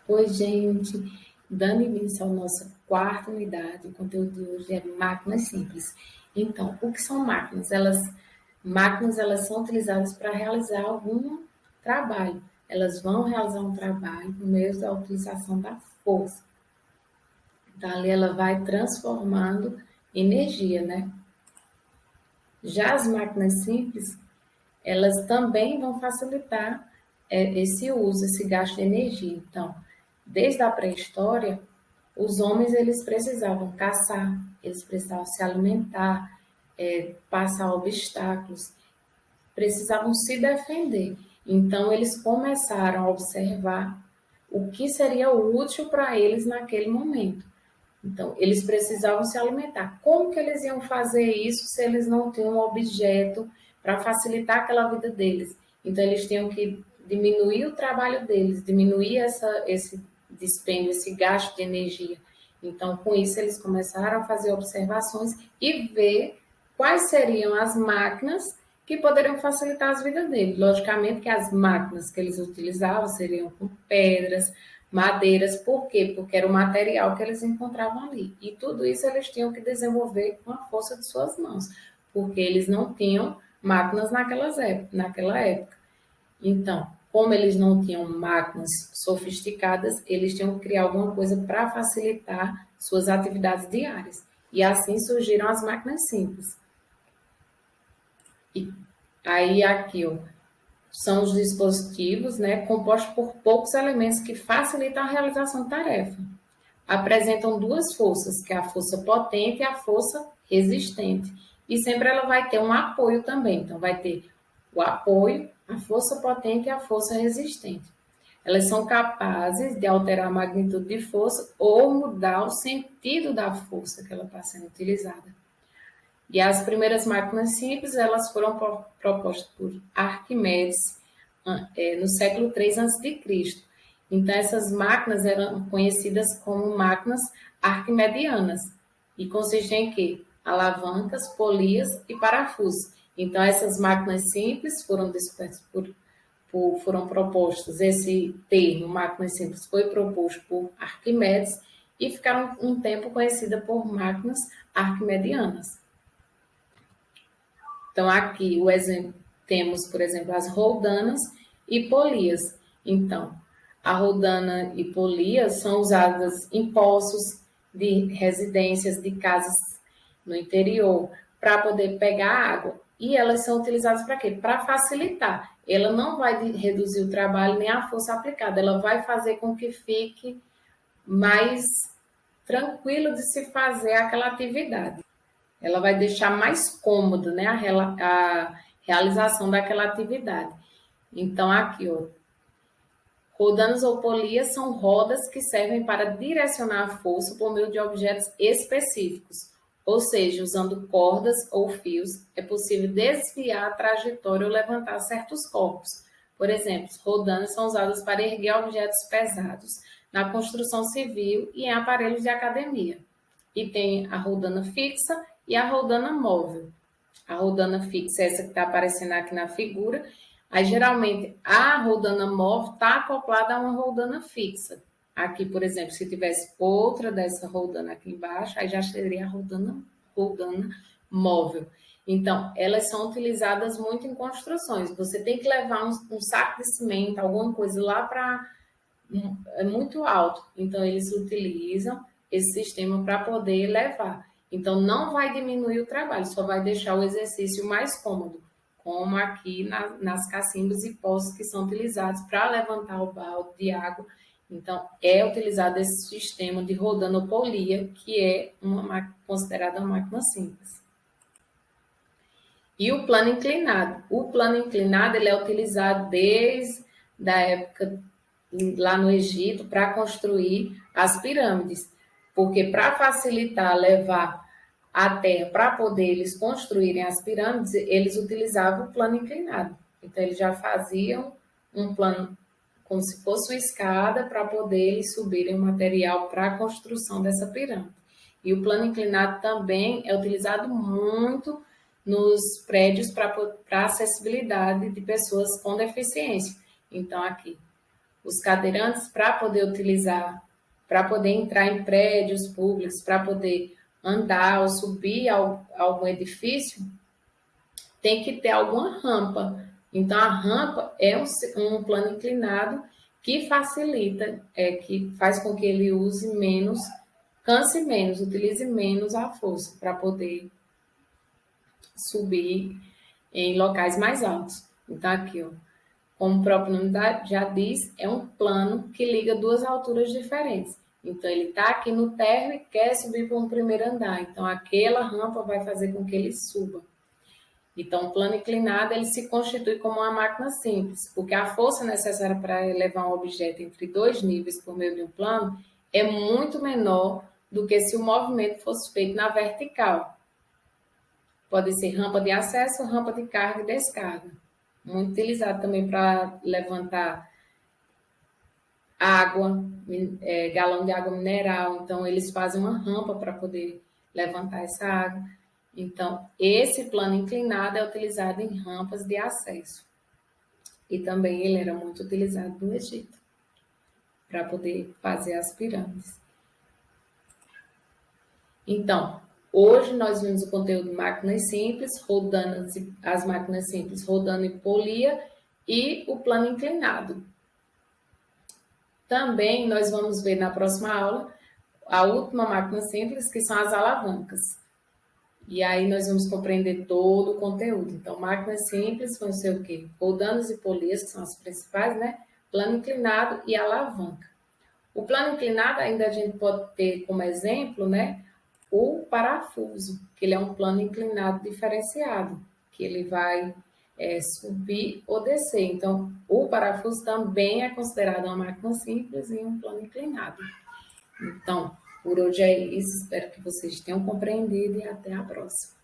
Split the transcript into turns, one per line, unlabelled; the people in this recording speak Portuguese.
Oi, gente. Dando início à nossa quarta unidade, o conteúdo de hoje é máquinas simples. Então, o que são máquinas? Máquinas, elas são utilizadas para realizar algum trabalho. Elas vão realizar um trabalho por meio da utilização da força. Então, ali ela vai transformando energia, né? Já as máquinas simples, elas também vão facilitar esse uso, esse gasto de energia. Então, desde a pré-história, os homens eles precisavam caçar, eles precisavam se alimentar, passar obstáculos, precisavam se defender. Então, eles começaram a observar o que seria útil para eles naquele momento. Então, eles precisavam se alimentar. Como que eles iam fazer isso se eles não tinham um objeto para facilitar aquela vida deles? Então, eles tinham que diminuir o trabalho deles, diminuir esse dispêndio, esse gasto de energia. Então, com isso, eles começaram a fazer observações e ver quais seriam as máquinas que poderiam facilitar as vidas deles. Logicamente que as máquinas que eles utilizavam seriam com pedras, madeiras, por quê? Porque era o material que eles encontravam ali. E tudo isso eles tinham que desenvolver com a força de suas mãos, porque eles não tinham máquinas naquela época. Então, como eles não tinham máquinas sofisticadas, eles tinham que criar alguma coisa para facilitar suas atividades diárias. E assim surgiram as máquinas simples. E aí aqui, ó, são os dispositivos, né, compostos por poucos elementos que facilitam a realização de tarefa. Apresentam duas forças, que é a força potente e a força resistente. E sempre ela vai ter um apoio também. Então, vai ter o apoio, a força potente e a força resistente. Elas são capazes de alterar a magnitude de força ou mudar o sentido da força que ela está sendo utilizada. E as primeiras máquinas simples, elas foram propostas por Arquimedes no século III a.C. Então, essas máquinas eram conhecidas como máquinas arquimedianas e consistem em quê? Alavancas, polias e parafusos. Então, essas máquinas simples foram descobertas foram propostas, esse termo, máquinas simples, foi proposto por Arquimedes e ficaram um tempo conhecida por máquinas arquimedianas. Então, aqui o exemplo, temos, por exemplo, as roldanas e polias. Então, a roldana e polia são usadas em poços de residências, de casas no interior, para poder pegar água. E elas são utilizadas para quê? Para facilitar. Ela não vai reduzir o trabalho nem a força aplicada, ela vai fazer com que fique mais tranquilo de se fazer aquela atividade. Ela vai deixar mais cômodo, né, a realização daquela atividade. Então, aqui, ó, rodanas ou polias são rodas que servem para direcionar a força por meio de objetos específicos, ou seja, usando cordas ou fios, é possível desviar a trajetória ou levantar certos corpos. Por exemplo, rodanas são usadas para erguer objetos pesados na construção civil e em aparelhos de academia. E tem a rodana fixa e a rodana móvel. A rodana fixa é essa que está aparecendo aqui na figura. Aí, geralmente, a rodana móvel está acoplada a uma rodana fixa. Aqui, por exemplo, se tivesse outra dessa rodana aqui embaixo, aí já seria a rodana móvel. Então, elas são utilizadas muito em construções. Você tem que levar um saco de cimento, alguma coisa lá para é muito alto. Então, eles utilizam esse sistema para poder levar. Então, não vai diminuir o trabalho, só vai deixar o exercício mais cômodo, como aqui nas cacimbas e poços que são utilizados para levantar o balde de água. Então, é utilizado esse sistema de rodanopolia, que é considerada uma máquina simples. E o plano inclinado. O plano inclinado ele é utilizado desde a época lá no Egito para construir as pirâmides, porque para facilitar levar a terra para poder eles construírem as pirâmides, eles utilizavam o plano inclinado. Então eles já faziam um plano como se fosse uma escada para poder eles subirem o material para a construção dessa pirâmide. E o plano inclinado também é utilizado muito nos prédios para acessibilidade de pessoas com deficiência. Então aqui os cadeirantes para poder utilizar, para poder entrar em prédios públicos, para poder andar ou subir algum edifício, tem que ter alguma rampa. Então, a rampa é um plano inclinado que facilita, que faz com que ele use menos, canse menos, utilize menos a força para poder subir em locais mais altos. Então, aqui, ó, como o próprio nome já diz, é um plano que liga duas alturas diferentes. Então, ele está aqui no térreo e quer subir para um primeiro andar. Então, aquela rampa vai fazer com que ele suba. Então, o plano inclinado ele se constitui como uma máquina simples, porque a força necessária para elevar um objeto entre dois níveis por meio de um plano é muito menor do que se o movimento fosse feito na vertical. Pode ser rampa de acesso, rampa de carga e descarga. Muito utilizado também para levantar água, galão de água mineral. Então, eles fazem uma rampa para poder levantar essa água. Então, esse plano inclinado é utilizado em rampas de acesso. E também ele era muito utilizado no Egito, para poder fazer as pirâmides. Então, hoje nós vimos o conteúdo de máquinas simples, as máquinas simples rodando em polia e o plano inclinado. Também nós vamos ver na próxima aula a última máquina simples, que são as alavancas. E aí nós vamos compreender todo o conteúdo. Então, máquinas simples vão ser o quê? Roldanas e polias, que são as principais, né? Plano inclinado e alavanca. O plano inclinado ainda a gente pode ter como exemplo, né? O parafuso, que ele é um plano inclinado diferenciado, que ele vai subir ou descer. Então, o parafuso também é considerado uma máquina simples e um plano inclinado. Então, por hoje é isso. Espero que vocês tenham compreendido e até a próxima.